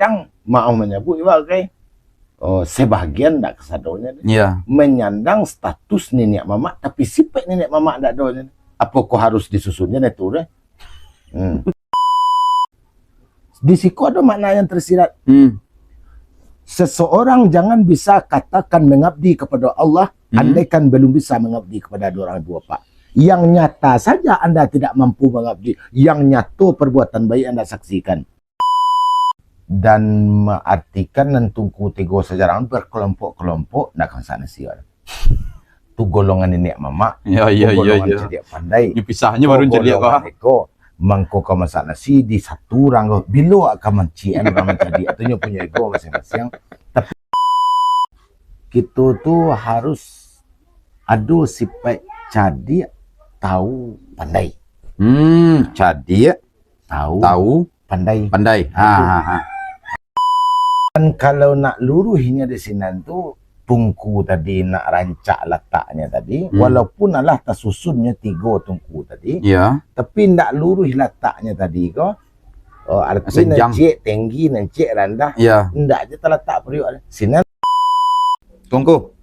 yang mau menyebut sebagai sebagian tak kesadonya menyandang status nenek mamak, tapi sifat nenek mamak tak ada. Apa kau harus disusunnya itu deh? Di situ ada makna yang tersirat. Seseorang jangan bisa katakan mengabdi kepada Allah andaikan belum bisa mengabdi kepada dua orang tua pak. Yang nyata saja Anda tidak mampu mengabdi, yang nyata perbuatan baik Anda saksikan. Dan mengartikan nentungku tiga sejarah berkelompok-kelompok nak kan sana siar. Tu golongan nenek mama, golongan cerdik pandai. Dipisahnya baru cerdik kok. Mangko kau masak nasi di satu orang bila akan mencian orang menjadi atunya punya ego masing-masing. Tapi kita tu harus ada sifat jadi tahu pandai. Jadi tahu pandai. Dan kalau nak luruhnya di sini tu tungku tadi nak rancak letaknya tadi, walaupun alah tersusunnya 3 tungku tadi, tapi nak luruh letaknya tadi ko, artinya cek tinggi dan cek rendah, ndak aja terletak periuk sini. Tungku,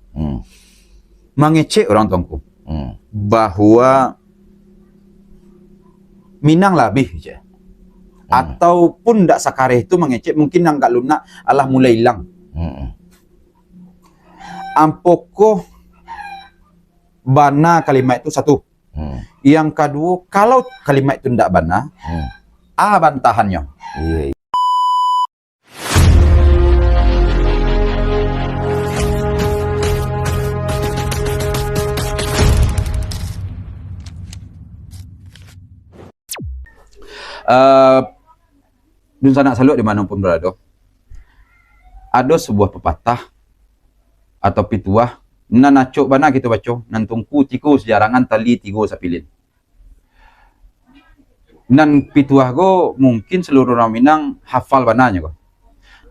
mengecek orang tungku, bahwa Minang lebih je, ataupun ndak sakareh itu mengecek mungkin nang gak lunak alah mulai hilang. Ampoko bana kalimat itu satu. Yang kedua, kalau kalimat itu tidak bana, bantahannya. Dun sanak salut dimanapun berada, ada sebuah pepatah atau pituah nan nacuk bana kita baca nan tungku tiku sejarangan tali 3 sapilin. Nan pituah go mungkin seluruh orang Minang hafal bananya go.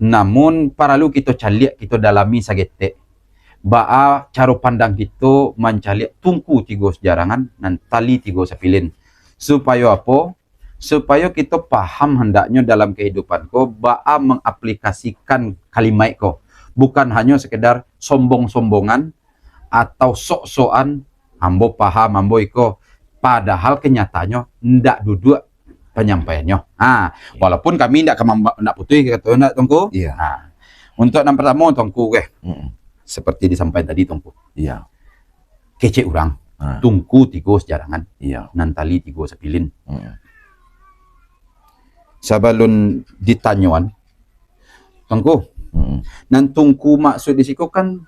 Namun perlu kita caliak, kita dalami sagete. Baa cara pandang kita mencaliak tungku 3 sejarangan nan tali 3 sapilin. Supaya apa? Supaya kita paham hendaknya dalam kehidupan ko baa mengaplikasikan kalimat ko. Bukan hanya sekedar sombong-sombongan atau sok-sokan ambo paham ambo iko, padahal kenyataannya ndak duduk penyampaiannya. Walaupun kami ndak putih kata ndak tungku. Untuk yang pertama tungku seperti disampaikan tadi tungku. Kece orang. Tungku 3 sejarangan. Nan tali 3 sapilin. Sabalun ditanyuan tungku. Nan tungku maksud di situ kan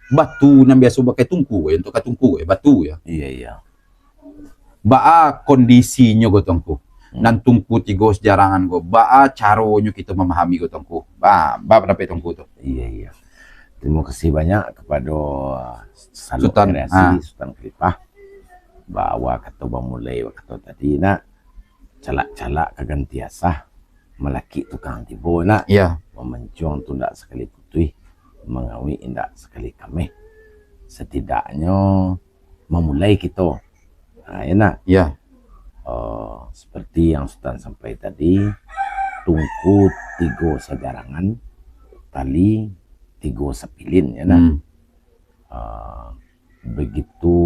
batu yang biasa pakai tungku untuk katungku batu ya. Baa kondisinya go tungku. Nan tungku 3 sejarangan go. Baa caronyo kita memahami go tungku. Dapat tungku tu. Terima kasih banyak kepada Sultan Kreasi, Sultan Kelipah. Bahwa kata mulai waktu tadi nak calak-calak kagantiasah melaki tukang tibo nak. Memencuang tu ndak sekali putih, mengawi indak sekali kami. Setidaknya memulai kita. Enak. Seperti yang Sultan sampai tadi, tungku 3 sejarangan, tali 3 sapilin ya nak. Begitu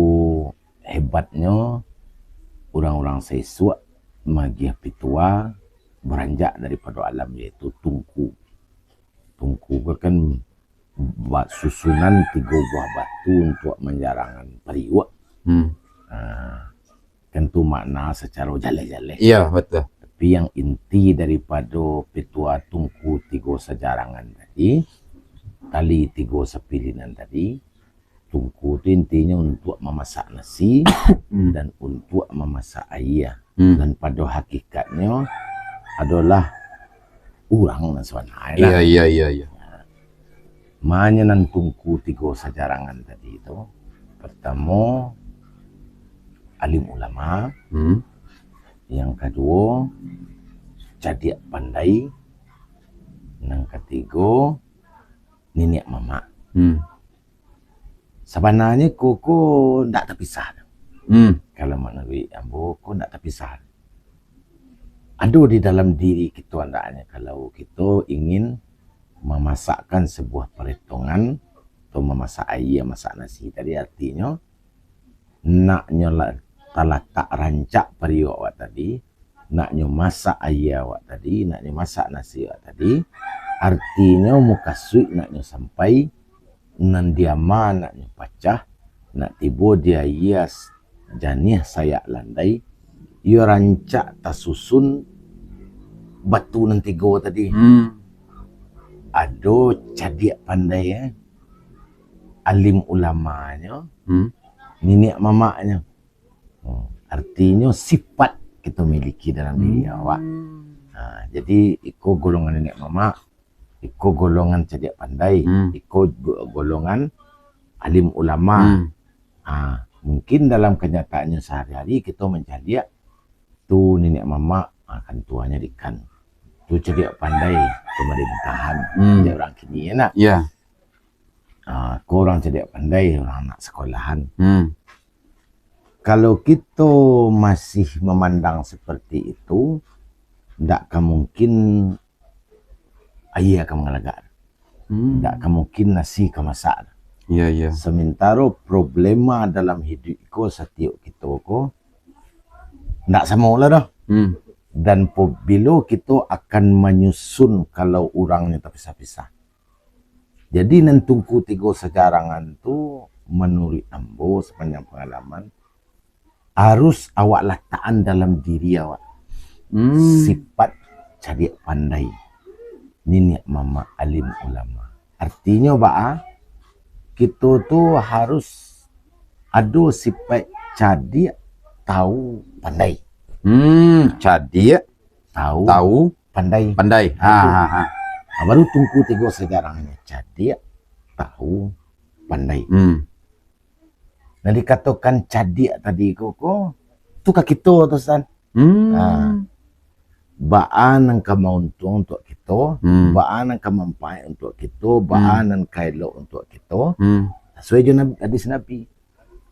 hebatnya orang-orang sesuak magiah pitua beranjak daripada alam yaitu tungku. Tungku kan buat susunan 3 buah batu untuk menjarangan periuk. Kan tu makna secara jale-jale. Betul. Tapi yang inti daripada pitua tungku 3 sejarangan tadi, tali 3 sapilinan tadi, tungku itu intinya untuk memasak nasi dan untuk memasak air. Dan pada hakikatnya adalah orang sebenarnya. Makanya nan tungku 3 sejarangan tadi itu, pertama alim ulama, yang kedua cerdik pandai, yang ketiga nenek mama. Sebenarnya koko ndak terpisah. Kalau maknawi ambo kok ndak terpisah. ada di dalam diri kita andaknya kalau kita ingin memasakkan sebuah perhitungan atau memasak air, masak nasi tadi, artinya naknya tak rancak periuk awak tadi, naknya masak air awak tadi, naknya masak nasi awak tadi, artinya muka suik naknya sampai nan diama naknya pecah, nak tiba dia hias janih saya landai, ia rancak tak susun batu nan tiga tadi. Ada cadik pandai alim ulamanya, nenek mamaknya. Artinya sifat kita miliki dalam diri awak. Jadi iko golongan nenek mamak, iko golongan cadik pandai, iko golongan alim ulama. Mungkin dalam kenyataannya sehari-hari kita mencari tu nenek mamak akan tuanya dikan. Tu cadik pandai pemerintahan dia orang kini nak. Ya. Korang cadik pandai orang anak sekolahan. Kalau kita masih memandang seperti itu, tidak akan mungkin air akan mengalagak. Tidak akan mungkin nasi akan masak. Ya, ya. Sementara problema dalam hidup ko setiap kita ko tidak sama lah dah. Dan bila kita akan menyusun kalau orangnya terpisah-pisah. Jadi nentungku tiga sejarangan tu menurut ambo sepanjang pengalaman harus awak letakkan dalam diri awak sifat cadik pandai, nenek mama alim ulama. Artinya kita tu harus ada sifat cadik tahu pandai. Cadik tahu pandai. Baru tunggu tiga sejarahnya cadik tahu pandai. Nah dikatakan cadik tadi koko tu kak kita tu san. Baan yang keuntungan untuk kita, baan yang kemanfaat untuk kita, baan yang kailok untuk kita. Sesuai je hadis Nabi.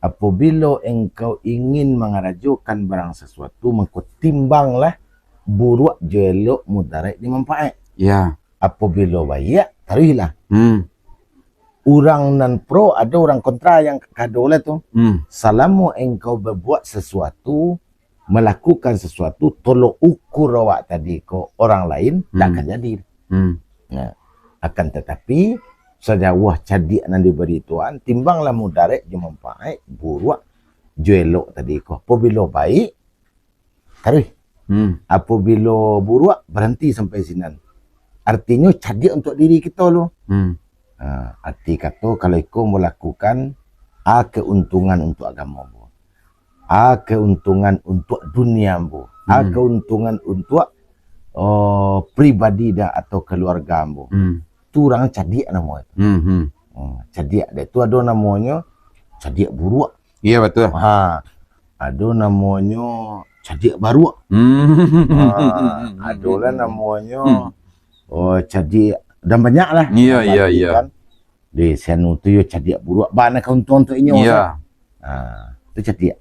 Apabila engkau ingin mengarajukan barang sesuatu, maka timbanglah buruk jelok mudarat dimanfaat. Ya. Apabila baik, taruhlah. Orang non pro ada orang kontra yang kadolah tu. Selama engkau berbuat sesuatu, melakukan sesuatu, tolong ukur awak tadi ke orang lain, tak akan jadi. Nah, akan tetapi sejauh cadik yang diberi Tuhan, timbanglah mudarat je manfaat, buruk je elok tadi ko. Apabila baik, taruh. Apabila buruk, berhenti sampai sini. Artinya cadik untuk diri kita lo. Arti kata kalau ikut melakukan keuntungan untuk agama bu, keuntungan untuk dunia bu, keuntungan untuk pribadi dah atau keluarga bu. Tu orang cadik nama itu. Cadik dia tu ada namanya cadik buruk. Iya betul. Ada namanya cadik baru. Ada lah namanya cadik dan banyak lah. Iya. Kan? Di sana tu yo cadik buruk. Banyak keuntungan untuk ini. Iya. Tu cadik.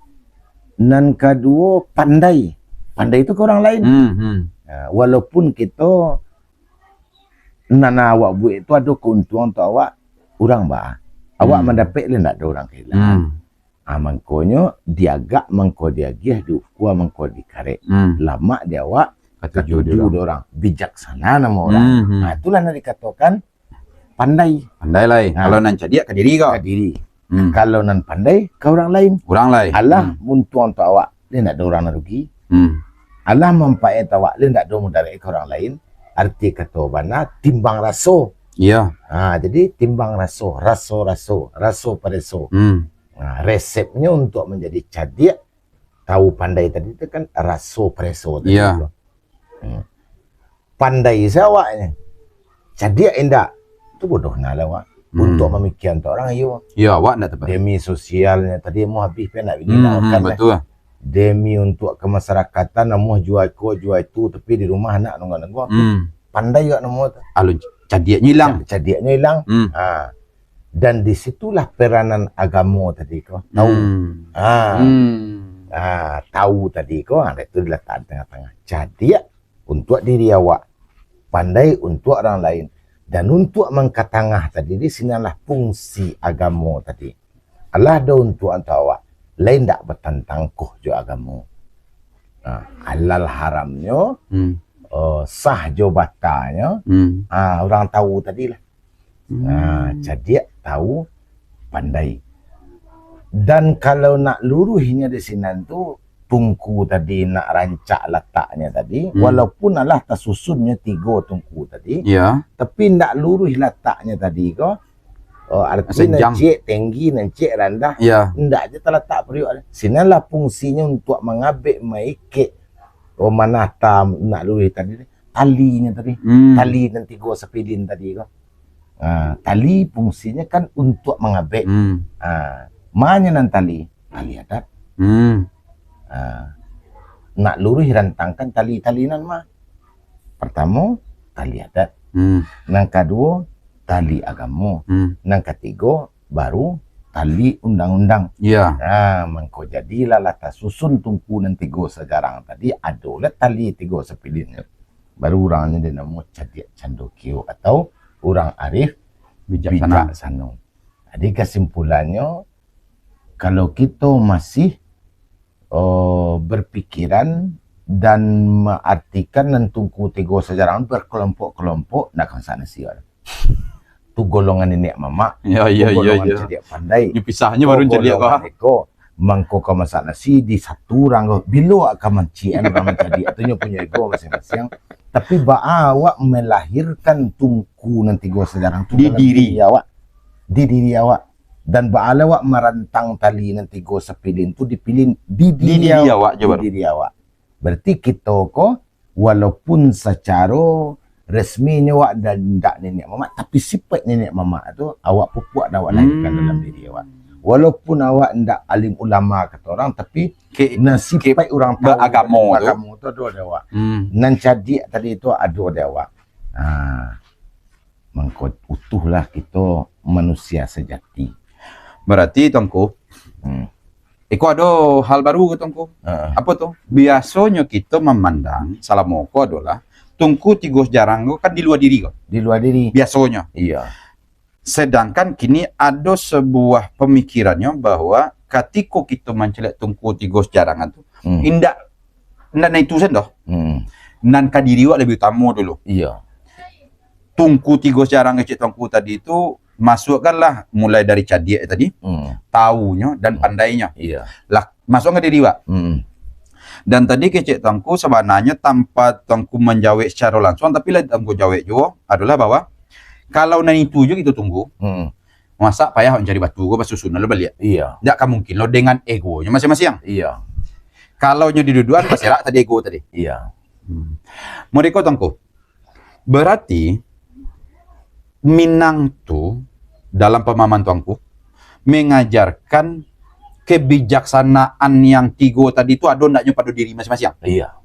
Dan kedua pandai. Pandai itu ke orang lain. Walaupun kita nana awak buat itu ada keuntungan untuk awak, orang awak mendapat le nak ada orang kehilangan. Mangkonyo diagak mangko diagih diukua mangko dikarek. Lama dia awak ketujuh orang bijaksana nama orang. Itulah yang dikatakan pandai. Pandai lah. Kalau nan cadik ke diri kau. Ke diri. Kalau nan pandai ke orang lain. Orang lain. Allah muntuan untuk awak, dia nak ada orang rugi. Allah manfaat awak, dia nak ada mudarat ke orang lain. Arti kata bana timbang raso. Iya. Jadi timbang raso, raso pereso. Resepnya untuk menjadi cadik tahu pandai tadi itu kan raso pereso. Iya. Pandai sawaknya. Cadik indah. Itu bodoh nak lawak. Untuk memikirkan orang ayo. Ya, awak nak tepat. Demi sosialnya tadi mau habis nak begini kan. Betul. Demi untuk kemasyarakatan mau jual itu tapi di rumah anak nunggu. Pandai juga nama tu. Alun cadiknya hilang. Cadiknya hilang. Dan disitulah peranan agama tadi kau tahu. tahu tadi ko, itu diletakkan tengah-tengah. Jadi untuk diri awak, pandai untuk orang lain, dan untuk mengkatangah tadi di sinilah fungsi agama tadi. Allah ada untuk awak, lain tak bertentang koh jo agama. Halal haramnya, sah jo batanya, orang tahu tadi lah. Jadi tahu, pandai. Dan kalau nak luruhnya di sini tu tungku tadi nak rancak letaknya tadi, walaupun Allah tersusunnya 3 tungku tadi, tapi nak luruh letaknya tadi ko, artinya cek tinggi dan cek rendah, ndak aja terletak periuk. Sinilah fungsinya untuk mengabik maikik mana tam nak luruh tadi, talinya tadi, tali dan 3 sepilin tadi ko. Tali fungsinya kan untuk mengabik. Mana nan tali adat. Nak luruh rantangkan tali-talinan mah. Pertama tali adat. Yang kedua tali agama. Yang ketiga baru tali undang-undang. Mengko jadilah lata susun tungku nan 3 sejarang tadi adalah tali 3 sepilin. Baru orangnya dinamo Cadiak Candokio atau orang arif bijaksana. Jadi kesimpulannya, kalau kita masih berpikiran dan mengartikan tungku 3 sejarah berkelompok-kelompok, nak kan sana sial. Tu golongan nenek mama, golongan Cadiak pandai. Dipisahnya baru Cadiak ko. Mangko ka masak nasi di satu orang bila akan mencian orang Cadiak tu punya ego masing-masing. Tapi awak melahirkan tungku nan 3 sejarah tu di diri awak, di diri awak. Dan ba'ala awak merantang tali nan 3 sepilin tu dipilin di diri awak, di diri awak. Berarti kita ko walaupun secara resminya awak dan ndak nenek mama, tapi sifat nenek mama tu awak pupuk dan awak lahirkan dalam diri awak. Walaupun awak ndak alim ulama kata orang, tapi sifat orang tahu agama tu ada awak. Nan Cadiak tadi tu ada awak. Mengko utuhlah kita manusia sejati. Berarti Tongku, Iko ada hal baru ke Tongku? Apa tuh? Biasanya kita memandang salamoko adalah tungku 3 jarang kan di luar diri kok. Di luar diri. Biasanya. Iya. Sedangkan kini ada sebuah pemikirannya bahwa ketika kita mencelik tungku 3 jarangan tu, indak itu sen doh. Nan kadiri wak lebih utama dulu. Iya. Tungku 3 jarang cek tungku tadi itu masukkanlah mulai dari Cadiak tadi, taunya dan pandainya. Iya. Lah masuk ke diri wak. Dan tadi kecek tangku sebenarnya tanpa tangku menjawab secara langsung, tapi lah tangku jawab juga adalah bahwa kalau nanti tujuh itu tunggu, masa payah mencari batu, gue pas susun lo balik. Iya. Tidak akan mungkin lo dengan egonya masing-masing. Iya. Kalau nya di duduan pasti rak tadi ego tadi. Iya. Mau rekod tangku. Berarti Minang tu dalam pemahaman tuangku mengajarkan kebijaksanaan yang 3 tadi itu ada ndaknya pada diri masing-masing. Iya.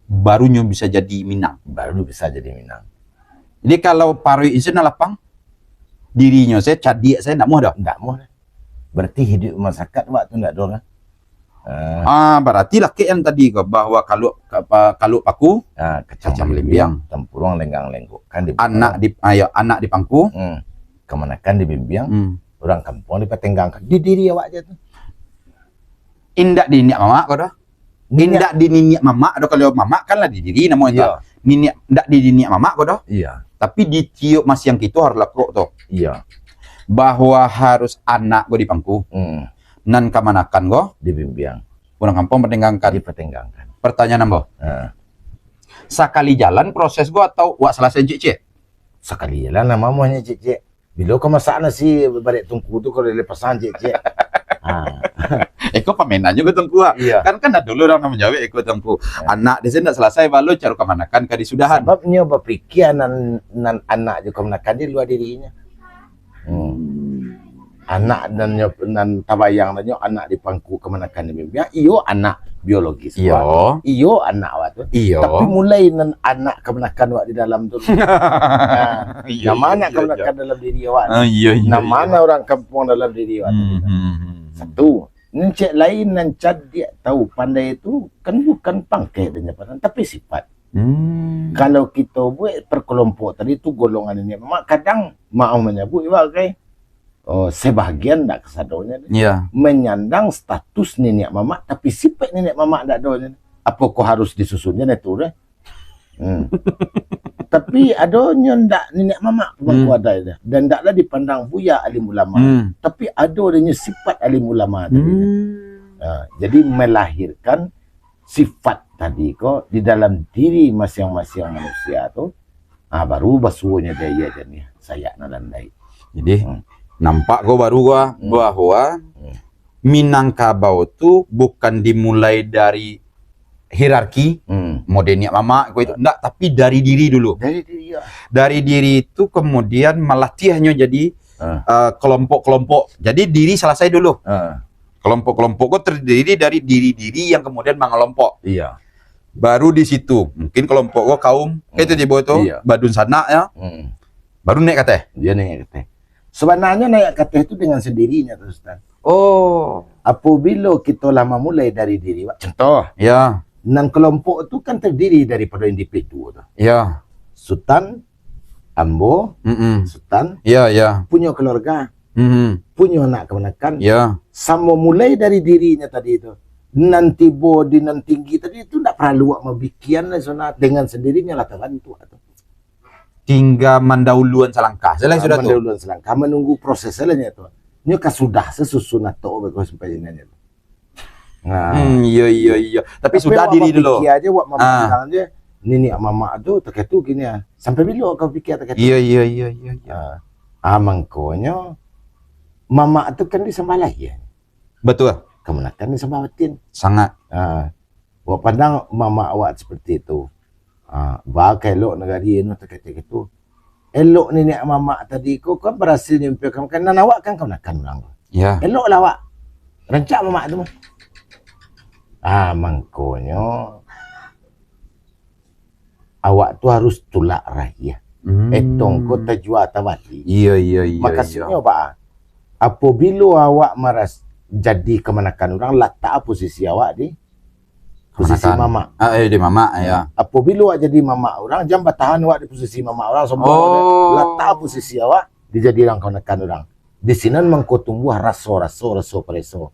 Barunya bisa jadi Minang. Baru bisa jadi Minang. Jadi kalau paru insun lapang dirinya saya Cadiak saya ndak mau dah. Ndak mau. Berarti hidup masyarakat waktu ndak ada kan. Berarti laki yang tadi kok bahwa kalau paku kecam lembiang, tempurung lenggang lenggok kan anak di pangku, kemanakan di bimbiang, orang kampung di petenggang di diri awak aja tuh. Indak di niat mama kok dah. Indak di niat mama ada kalau mama kan lah di diri namanya. Niat ndak di niat mama kok dah. Iya. Tapi di tiup mas yang itu harus lakrok tuh. Iya. Bahwa harus anak gue di pangku. Nan kamanakan go di bimbiang. Orang kampung pertenggangkan. Dipertenggangkan. Pertanyaan ambo. Sekali jalan proses go atau wak selesai cek? Sekali jalan namanya cek. Bila kau masak nasi balik tungku tu kalau lepasan cek. Eko pamenan juga tungku. Iya. Kan ada dulu orang menjawab eko tungku. Anak di sini selesai balu cara kamanakan kadi sudahan. Sebabnya berpikir nan anak juga kamanakan di luar dirinya. Anak dan tabayang dan anak di pangku kemanakan di bimbiang iyo anak biologis iyo anak waktu iyo tapi mulai nan anak kemanakan wak di dalam tu nama anak kemanakan dalam diri wak nama orang kampung dalam diri wak satu Encik lain nancad dia tahu pandai itu kan bukan pangkai dan jabatan tapi sifat. Kalau kita buat perkelompok tadi tu golongan ini memang kadang mau menyebut sebagai sebahagian tak kesadarnya Ya. menyandang status nenek mamak tapi sifat nenek mamak tak ada. Apa kau harus disusunnya itu dah? Tapi adanya ndak nenek mamak pemangku ada dia. Dan ndaklah dipandang buya alim ulama. Tapi ada adanya sifat alim ulama tadi. Jadi melahirkan sifat tadi kok di dalam diri masing-masing manusia tu. Baru basuhnya dia jadi saya nalandai. Jadi nampak gua baru gua bahwa Minangkabau tu bukan dimulai dari hierarki modenya mama itu enggak, tapi dari diri dulu. Dari diri ya. Dari diri itu kemudian melatihnya jadi kelompok-kelompok. Jadi diri selesai dulu. Kelompok-kelompok kok terdiri dari diri-diri yang kemudian mengelompok. Iya. Baru di situ mungkin kelompok gua kaum itu di bawah itu Iya. badun sana ya. Baru naik kata. Dia naik kata. Sebenarnya naik kata itu dengan sendirinya terus Ustaz. Oh, Apabila kita lama mulai dari diri, contoh, ya, nan kelompok itu kan terdiri daripada individu tu. ya, Sultan, Ambo, Sultan, ya, ya, punya keluarga, punya anak kemenakan, ya, sama mulai dari dirinya tadi itu. Nanti bodi, nan tinggi tadi itu tak perlu buat mabikian lah sunat dengan sendirinya lah terbantu. tinggal mendahuluan selangkah. Selesai sudah tu. Mendahuluan selangkah menunggu proses selesai tu. Ini sudah sesusun atau begitu sampai ini. Iya, iya, iya. Tapi sudah diri dulu. Pikir aja, buat mama aja. Nenek mama tu terketu gini ya. Sampai bila kau fikir terketu? Iya, iya, iya, iya. Mangkonya mama tu kan disembalai ya. Betul. Kemenakan disembawatin. Sangat. Buat pandang mama awak seperti itu. Bagai elok negari ini terketu. Elok nenek mama tadi kau kan berhasil nyampai kamu kan nan awak kan kau nakkan ulang. Ya. Elok lah awak. Rancak mama tu. Mangkonya awak tu harus tulak raya. Etong kau terjual tawati. Iya, iya, iya. Maksudnya apa? Apabila awak jadi kemenakan orang, letak posisi awak di posisi mama. Di mama, ya. Apabila awak jadi mama orang, jangan bertahan awak di posisi mama orang. Semua letak posisi awak dijadikan kemenakan orang. Di sini mengkau tumbuh rasa preso.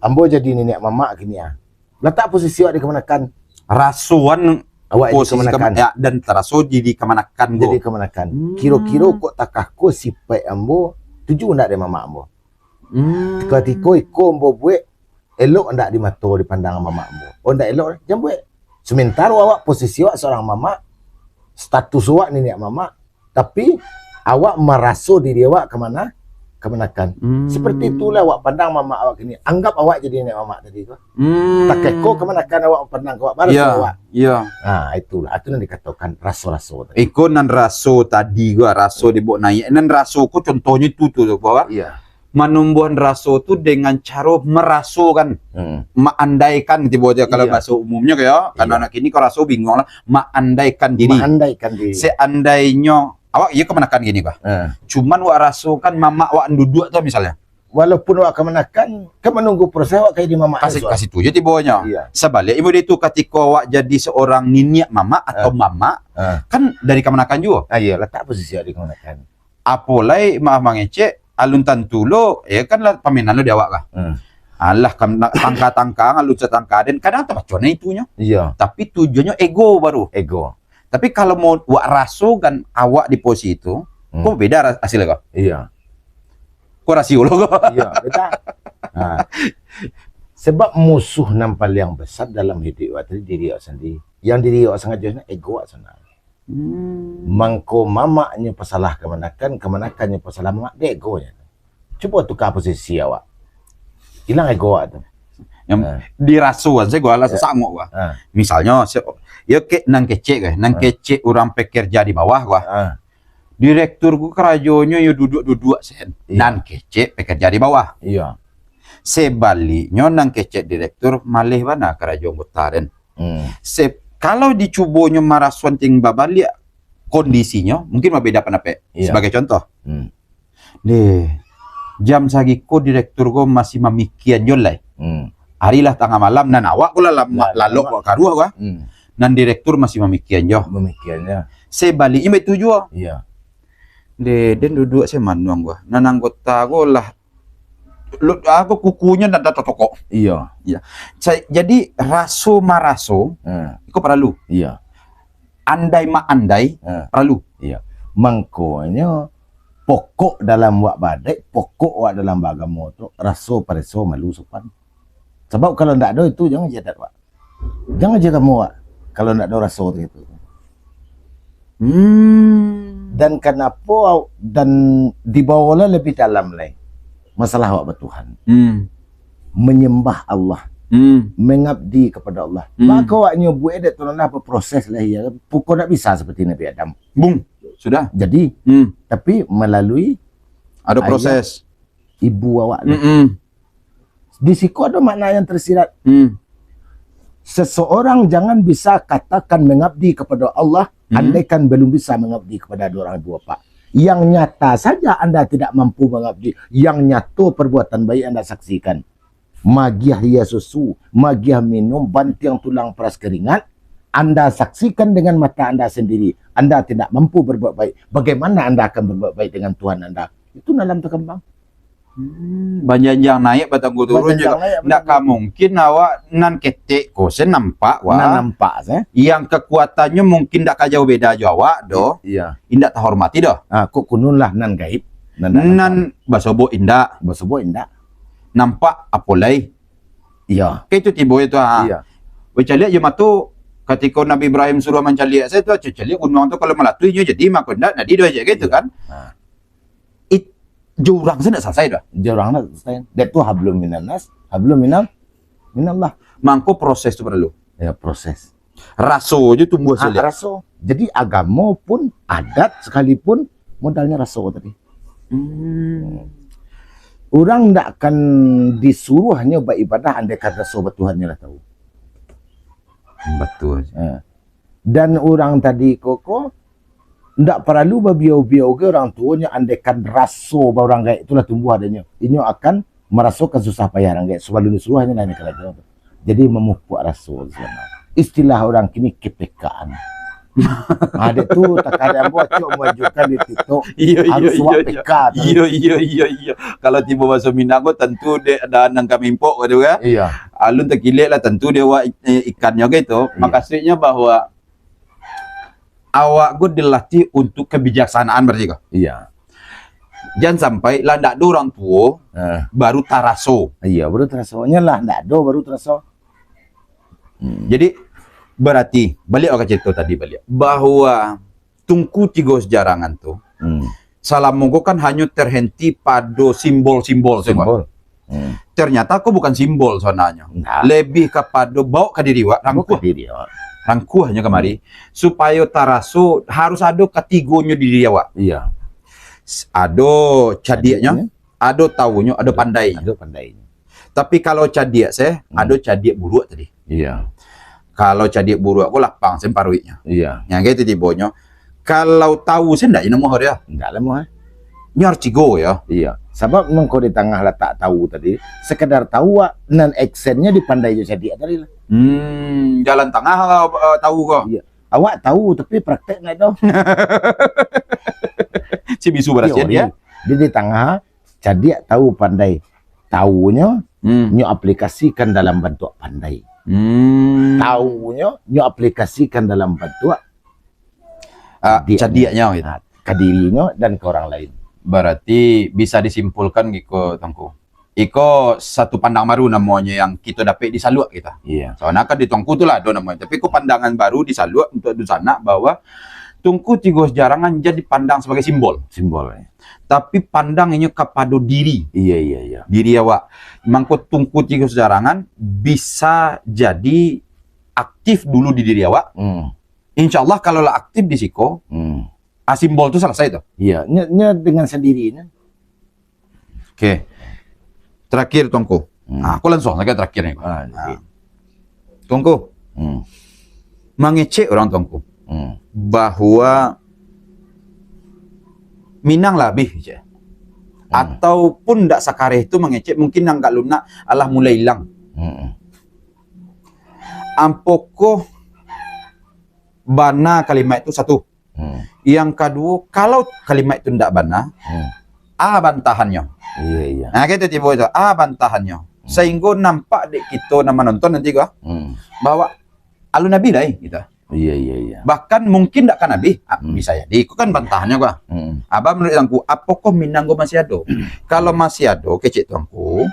Ambo jadi nenek mama gini ya. Letak posisi awak di kemenakan. Rasuan Awak di posisi kemenakan. ya, dan teraso jadi kemenakan go. Jadi kemenakan. Kira-kira kok takah ko sipai ambo tuju ndak ada mama ambo. Ketika iko ambo buat elok ndak di mata dipandang mama ambo. Oh ndak elok jangan buat. Sementara awak posisi awak seorang mama, status awak nenek mama, tapi awak merasa diri awak kemana? Kemenakan. Seperti itulah awak pandang mama awak ini. Anggap awak jadi nenek mama tadi tu. Tak keko kemenakan awak pandang awak baru awak. Iya. Itulah. Itu yang dikatakan raso-raso tadi. Iko nan raso tadi gua raso dibawa naik. Nan raso ko contohnya itu tuh bahwa Iya. menumbuhan raso tu dengan cara merasokan, meandaikan gitu aja kalau Iya. bahasa umumnya kayak karena anak ini kok raso bingung lah, meandaikan diri. Mengandaikan diri. Seandainya awak iya kemenakan gini bah. Cuman wak raso kan mama wak duduk tuh misalnya. Walaupun awak kemenakan, kan menunggu proses awak kayak di mama Kasih tuh aja di bawahnya. Iya. Sebalik ibu itu ketika awak jadi seorang niniak mama atau mama kan dari kemenakan juga. Iya, letak posisi awak di kemenakan. Apolai maaf mangece alun tantu lo ya kan lah paminan lo di awak lah. Allah tangka-tangka alun setangka dan kadang terpacona itunya. Iya. Tapi tujuannya ego baru. Ego. Tapi kalau mau wak raso kan awak di posisi itu, kok beda hasilnya kok? Iya. Kok rasio lo kok? Iya, betul. Sebab musuh nampal yang besar dalam hidup awak tadi diri awak sendiri. Yang diri awak sengaja ego awak sana. Mangko mamaknya pesalah kemenakannya pesalah mamak dia egonya. Coba tukar posisi awak. Hilang ego awak tu. Yang dirasuan saya gua lah sesangok gua. Misalnya ya ke nang kecek orang pekerja di bawah gua. Direktur gua kerajanya ya duduk sen. Nan kecek pekerja di bawah. Iya. Sebaliknya nang kecek direktur malih mana kerajaan Butaren. Kalau dicubanya marasuan ting babalik kondisinya mungkin berbeda pendapat. Iya. Sebagai contoh. Deh Jam sagiko direktur ko masih mamikian jolai. Harilah tengah malam nan awak ko lalu ko karuah ko. Nan direktur masih mamikian jo. Demikiannya. Saya baliknya betul jo. Iya. Den duduk saya manuang gua. Nan anggota ko lah aku kukunya dan data toko. Iya. Jadi raso maraso itu perlu. Iya. Andai ma andai perlu. Iya. Mangkonya pokok dalam wak badai, pokok wak dalam bagamo tu raso pareso malu sopan. Sebab kalau ndak ada itu jangan jadat wak. Jangan jaga wak kalau ndak ada raso itu. Dan kenapa dan dibawalah lebih dalam lagi masalah wak bertuhan. Menyembah Allah. Mengabdi kepada Allah. Maka wak nyobu edet tu apa proses lah ya. Pukul tak bisa seperti Nabi Adam. Bung, sudah. Jadi, tapi melalui ada proses ibu awak. Di siku ada makna yang tersirat. Seseorang jangan bisa katakan mengabdi kepada Allah andaikan belum bisa mengabdi kepada dua orang ibu bapa. Yang nyata saja Anda tidak mampu mengabdi. Yang nyata perbuatan baik Anda saksikan. Magiah hias susu, magiah minum, banting tulang peras keringat. Anda saksikan dengan mata Anda sendiri. Anda tidak mampu berbuat baik. Bagaimana Anda akan berbuat baik dengan Tuhan Anda? Itu dalam terkembang. Banyak yang naik batang turun juga. Nggak mungkin awak nan ketek ko sen nampak wah. Nan nampak saya. Yang kekuatannya mungkin ndak jauh beda Jawa do. Iya. Indak terhormati do. Kok kunun lah nan gaib. Nan basobo indak. Basobo indak. Nampak apolai. Iya. Kayak itu tibo itu Iya. Wecaliak je matu ketika Nabi Ibrahim suruh mencaliak saya tu caliak gunung tu kalau melatuinya jadi maka ndak nadi do aja gitu kan. Jurang saya nak selesai dah. Jurang nak selesai. Dia tu hablum minanas, hablum minallah. Mangko proses tu perlu. Ya proses. Raso je tumbuh sulit. Raso. Jadi agama pun adat sekalipun modalnya raso tadi. Orang tak akan disuruh hanya beribadah andai kata raso bertuhannya lah tahu. Betul. Dan orang tadi koko ndak perlu berbiau-biau ke orang tuanya andaikan raso orang gaya itulah tumbuh adanya. Ini akan merasakan susah payah orang gaya. Sebab disuruh hanya nanya kalau jadi memupuk raso. Istilah orang kini kepekaan. Ada tu tak ada buat cok mengajukan di TikTok. Harus buat PK. Iya. Kalau tiba bahasa Minang tentu dia ada nang kamimpok gitu kan. Iya. Alun terkilik lah tentu dia buat ikannya gitu. Maksudnya bahwa awak gue dilatih untuk kebijaksanaan berarti kok. Iya. Jangan sampai lah ndak ada orang tua baru taraso. Iya, baru terasonya lah ndak ada baru teraso. Jadi berarti balik orang cerita tadi balik bahwa tungku tiga sejarangan tuh. Salam monggo kan hanya terhenti pada simbol-simbol semua. Ternyata aku bukan simbol soalnya. Lebih kepada bawa ke diri wak rangkuh. Rangkuh hanya kemari supaya taraso harus ada kategorinya di diri awak. Iya. Ada cadiaknya, ada taunya, ada pandai. Ada pandai. Tapi kalau cadiak saya ada cadiak buruk tadi. Iya. Kalau cadiak buruk aku lapang semparuitnya. Iya. Yang gitu tibonya. Kalau tahu saya ndak nemu dia. Enggak lah mau. Nyar cigo ya. Iya. Sebab mengko di tengah letak tahu tadi, sekedar tahu nan actionnya dipandai je cadiak tadi lah. Jalan tengah tahu kok. Iya. Awak tahu tapi praktek enggak tahu. Si bisu berhasil dia. Dia di tengah cadiak tahu pandai. Tahunya nyo aplikasikan dalam bentuk pandai. Tahunya nyo aplikasikan dalam bentuk cadiaknya gitu. Ke dirinya dan ke orang lain. Berarti bisa disimpulkan gitu Tongku. Iko satu pandang baru namanya yang kita dapat di Saluak kita. Iya. Soalnya kan di Tongku tu lah ada namanya. Tapi ko pandangan baru di Saluak untuk di sana bahwa Tungku tiga sejarangan jadi pandang sebagai simbol. Simbolnya. Tapi pandangnya kepada diri. Iya. Diri awak. Mangko Tungku tiga sejarangan bisa jadi aktif dulu di diri awak. Insya Allah kalau lah aktif di siko, simbol itu selesai tuh. Iya, dengan sendirinya. Oke. Terakhir Tongku. Aku langsung saja terakhir nih. Tongku. Mengecek orang Tongku. Bahwa Minang lebih je. Ataupun ndak sakareh itu mengecek mungkin yang gak lunak Allah mulai hilang. Ampoko bana kalimat itu satu. Yang kedua, kalau kalimat itu ndak bana, bantahannya. Iya. Nah, kita tiba itu, bantahannya. Sehingga nampak dek kita nama nonton nanti gua bahwa alun nabi dah gitu. Iya. Bahkan mungkin ndak kan nabi, bisa ya. Itu kan bantahannya gua. Abah menurut aku, apakah minang gua masih ada? Kalau masih ada, kecik tuangku.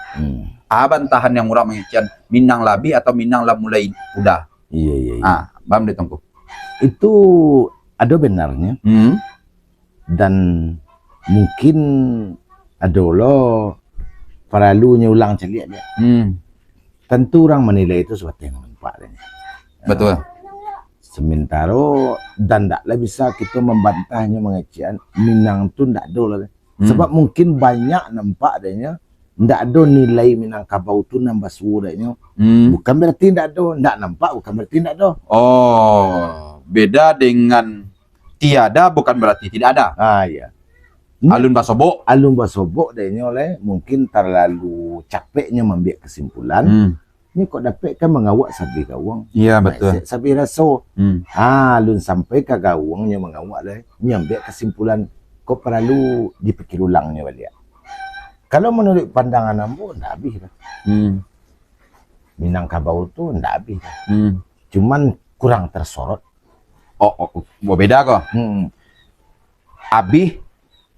Bantahan yang murah mengecian minang labi atau minang lah mulai udah. Iya. Abah menurut aku. Itu ada benarnya. Dan mungkin ada lo perlunya ulang celiak dia. Tentu orang menilai itu sesuatu yang nampak. Betul. Sementara dan taklah bisa kita membantahnya mengecian Minang tu ndak ada lah. Sebab mungkin banyak nampak adanya ndak ada nilai Minangkabau tu nambah suaranya. Bukan berarti ndak ada, ndak nampak bukan berarti ndak ada. Oh, beda dengan tiada bukan berarti tidak ada. Iya. Alun basobok. Alun basobok dehnya oleh mungkin terlalu capeknya membuat kesimpulan. Ini kok dapat kan mengawak sabi gawang. Iya betul. Sabi raso. Alun sampai ke gawangnya mengawak lah. Nyambil kesimpulan kok perlu dipikir ulangnya balik. Kalau menurut pandangan ambo ndak habis lah. Minangkabau tu ndak habis lah. Cuman kurang tersorot. Oh, beda kok. Habis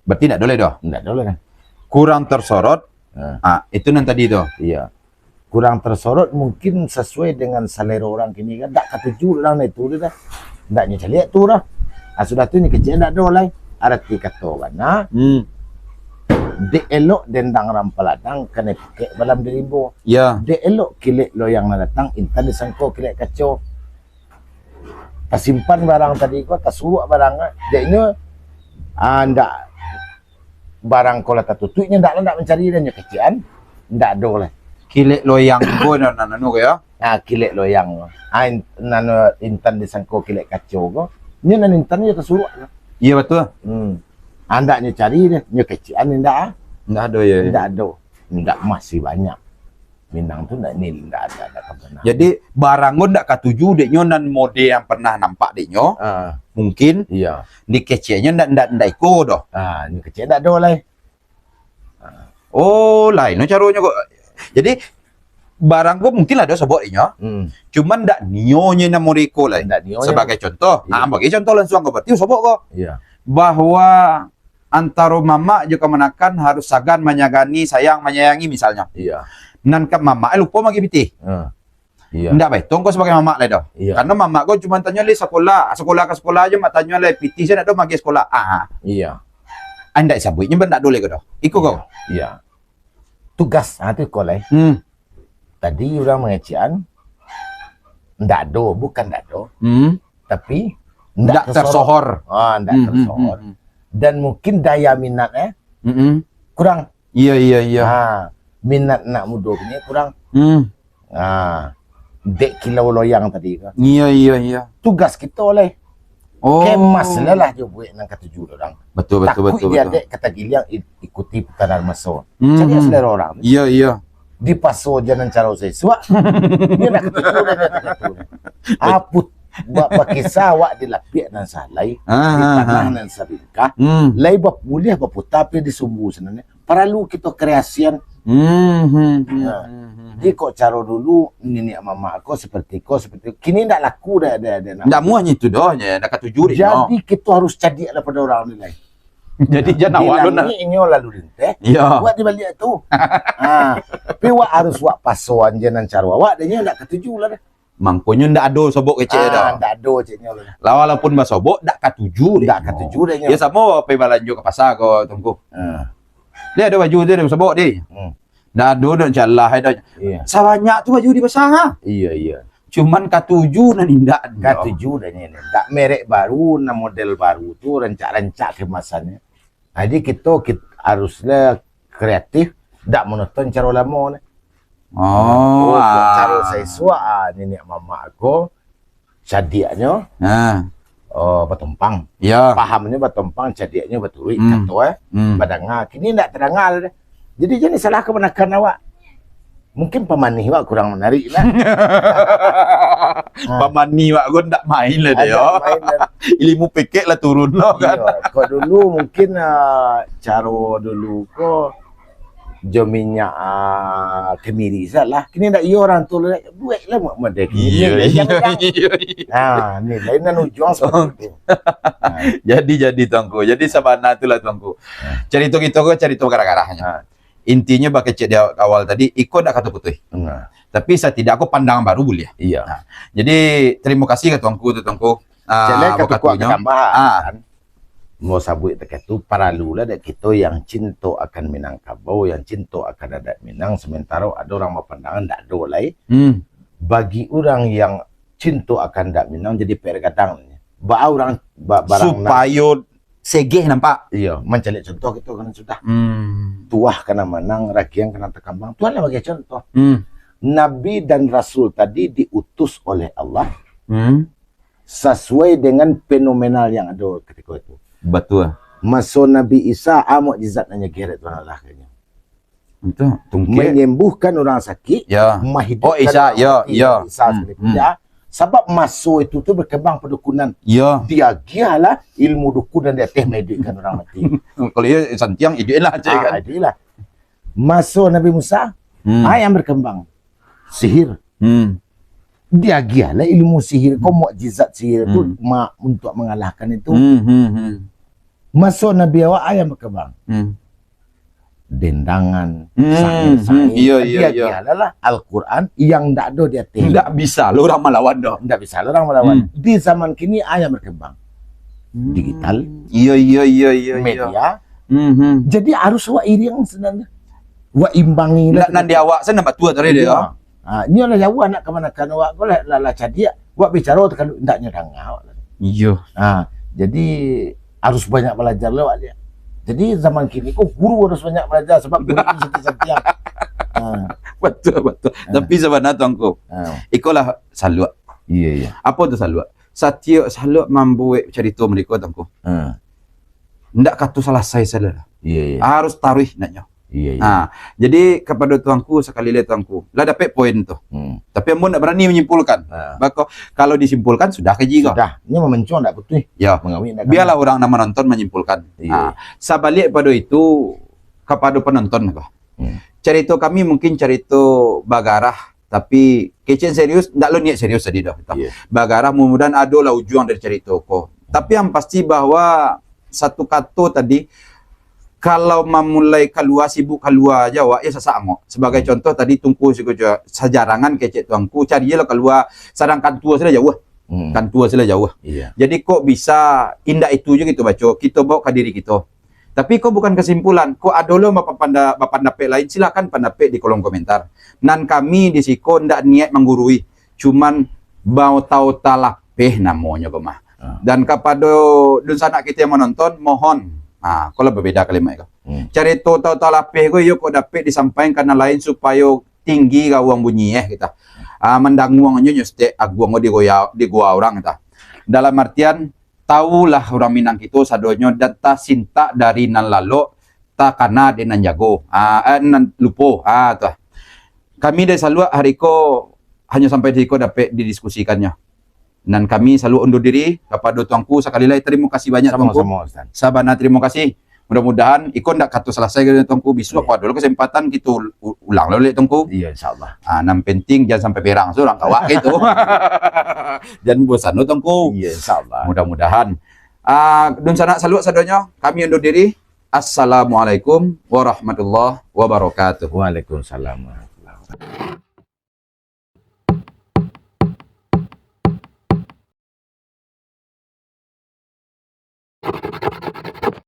berarti ndak boleh doh. Ndak boleh kan. Kurang tersorot. Itu yang tadi tuh. Iya. Kurang tersorot mungkin sesuai dengan selera orang kini kan. Tak ketuju orang itu dah. Tak nyata lihat tu dah. Sudah tu ni kecil tak ada lah. Arti kata mana. Dek elok dendang rampaladang kena pakai balam deribu. Ya. Dek elok kilik lo yang nak datang intan disangko kilik kacau. Tersimpan barang tadi ko, tersuruh barang. Deknya anda barang kola tertutupnya ndak mencari dan kecian. Ndak ada lah. Kilik loyang go nanu ya. Kilik loyang. Nano intan disangko kilik kacau ko. Nya nan intan nya tersuruh. Iya betul. Anda nya cari deh, nya kecian ndak. Ndak ada ya. Ndak ada. Ndak masih banyak. Minang tu ndak nil ndak ada kebenaran. Jadi barang go ndak katuju deknya nan mode yang pernah nampak deknya. Mungkin Iya. di kecilnya ndak iko doh. Nya kecil ndak ada lah. Oh, lain no caranya kok. Jadi barang gua mungkin ada sebut deknya. Cuman ndak nionya namo iko lah. Ndak nionya. Sebagai contoh. Iya. Bagi contoh langsung kau berarti sebut kok. Iya. Bahwa antara mama juga menakan harus sagan menyagani sayang menyayangi misalnya. Iya. Nan ke mama lupa magi pitih. Iya. Ndak baik tong kau sebagai mama lah dah. Iya. Karena mama kau cuma tanya le sekolah ke sekolah aja mak tanya le pitih saya ndak magi sekolah. Iya. Anda sabutnya ndak boleh kau dah. Iko kau. Iya. Tugas tu kau lah. Tadi orang mengecian ndak ada, bukan ndak ada. Tapi Ndak tersohor. Ndak tersohor. Dan mungkin daya minat kurang. Iya. Minat nak muda ni kurang. Dek kilau loyang tadi kan. Iya. Tugas kita oleh kemas lah je buat nang ketujuh orang. Betul. Dia dek kata giliang ikuti putaran masa. Cari selera orang. Iya. Di paso jangan cara sesuatu. Dia nak ketujuh dah. Aput buat pakai sawak di lapik dan salai. Di tanah dan sabingkah. Lai bap mulia baputa tapi di sumbu sebenarnya. Perlu kita kreasian. Jadi kok cara dulu nenek mama aku seperti kini ndak laku dah. Ndak muanya itu doh nya ndak katuju Jadi kita harus jadi daripada orang lain. Jadi jangan awak lu nak. Ini lalu linteh. Iya. Buat di balik tu. Tapi wak harus wak pasoan jangan cara wak dia ndak ketuju lah dah. Mangkonya ndak ado sobok kecil dah. Ndak ada ceknya lah. Walaupun basobok ndak katuju Ndak ketuju dah. Ya sama pe balanjo ke pasar kau tunggu. Dia ada baju dia sebok dia. Ndak ada dan calah ada. Iya. Sabanyak tu baju di pasar. Iya. Cuman katuju nan indak. Ketuju dah ni. Tak merek baru, na model baru tu rancak-rancak kemasannya. Jadi kita haruslah kreatif, tak monoton cara lama ni. Cara saya suak nenek mama aku, sadiaknya. Oh, bertumpang. Ya. Pahamnya bertumpang, jadinya betul. Hmm. Kata badanga. Kini tak terangal. Jadi jenis salah kebenakan awak. Mungkin pemanih awak kurang menarik lah. Pamani wak gue ndak main lah dia. Ada main dan Ilmu pekek lah turun lo kan. iya. Kau dulu mungkin cara dulu ko jominya kemiri salah. Kini ndak iya orang tu lah buat lah mak mendek. Iya. Nah, ni lain nan ujung seperti itu. Jadi tuanku. Jadi sabana itulah tuanku. Cerita kita kok cerita gara-garanya. Intinya pakai cek di awal tadi, ikut ndak kata putih. Tapi saya tidak aku pandangan baru boleh. Iya. Nah, jadi terima kasih ke tuanku. Jadi kata kuat waktunya. tambahan. Mau sabut dekat tu paralu lah dek kita yang cinta akan Minangkabau, yang cinta akan adat Minang, sementara ada orang berpandangan tak ada lai. Bagi orang yang cinta akan adat Minang jadi pergadang. Ba orang barang Supaya segeh nampak. iya, mencari contoh kita kan sudah. Tuah kena menang, rakyat kena terkambang. Tuhan lah bagi contoh. Nabi dan Rasul tadi diutus oleh Allah sesuai dengan fenomenal yang ada ketika itu. Betul. Masa Nabi Isa, mukjizat nanya geret Tuhan Allah kayaknya. Itu tungkit. Menyembuhkan orang sakit, Ya. menghidupkan Oh, Isa, orang mati. ya. Isa sekalipun. Ya. Sebab masa itu tu berkembang pedukunan. Ya. Dia gialah ilmu dukun dan dia teh medikkan orang mati. Kalau ia santiang ide lah cik kan. Itulah. Masa Nabi Musa, yang berkembang sihir. Dia gialah ilmu sihir, kau mukjizat sihir tu untuk mengalahkan itu. Masa Nabi awak yang berkembang. Dendangan, sangir. Iya. Dia gialah Al-Quran yang tak ada dia teh. Tidak bisa lo orang melawan dah. Tidak bisa orang melawan. Di zaman kini yang berkembang. Digital, Iya. media. Jadi harus wak iri yang sebenarnya. Wak imbangi lah. Nanti awak saya nampak tua tadi dia. Ini lah jauh anak kemanakan awak. Kau lah cadia. Wak bicara tu kalau tidak nyerang awak. Iya. Jadi harus banyak belajar lewat dia. Jadi zaman kini kok guru harus banyak belajar sebab guru itu setiap. Betul. Tapi sebenarnya tuanku, ikolah salwa. Iya. Apa tu salwa? Setiap salwa membuat cerita mereka tuanku. Ndak kata salah saya salah. Iya. Harus taruh naknya. Iya. Jadi kepada tuanku sekali lihat tuanku, lah dapat poin tu. Tapi amun ndak berani menyimpulkan. Bako kalau disimpulkan sudah keji kau. Sudah. Ini memencong tak betul. Ya. Mengawin. Biarlah orang nama nonton menyimpulkan. Iya. Sabalik pada itu kepada penonton kau. Cerita kami mungkin cerita bagarah, tapi kecen serius, ndak lo niat serius tadi dah. Iya. Bagarah mudah-mudahan ada lah ujung dari cerita kau. Tapi yang pasti bahwa satu kata tadi, kalau memulai keluar sibuk keluar aja wak ya sesama. Sebagai contoh tadi tungku sejarangan kecek tuangku carilah keluar sedangkan tua sudah jauh. Kan tua sudah jauh. Iya. Jadi kok bisa indah itu je kita baca. Kita bawa ke diri kita. Tapi kok bukan kesimpulan. Kok ada lo bapak pendapat lain silakan pendapat di kolom komentar. Nan kami di siko ndak niat menggurui. Cuman mau tahu talapeh namanya kemah. Dan kepada sanak kita yang menonton mohon kalau berbeda kalimat itu. Cari total lapeh ko yo kok dapat disampaikan karena lain supaya tinggi gawang bunyi kita. Mendanguangnya nyuste aguang di gua orang kita. Dalam artian tahulah orang Minang kita sadonyo data sinta dari nan lalo ta kana de nan jago. Nan lupo. Tuh. Kami dari Salwa hari ko hanya sampai di ko dapat didiskusikannya. Dan kami selalu undur diri kepada tuanku sekali lagi terima kasih banyak tuanku. Sama-sama. Sabana terima kasih. Mudah-mudahan ikon ndak kata selesai dengan tuanku besok apa dulu kesempatan kita ulang lalu tuanku. Iya insyaallah. Nam penting jangan sampai perang seorang kawak gitu. Jangan bosan tuanku. Iya insyaallah. Mudah-mudahan. Dun sana salut sadonya kami undur diri. Assalamualaikum warahmatullahi wabarakatuh. Waalaikumsalam warahmatullahi wabarakatuh.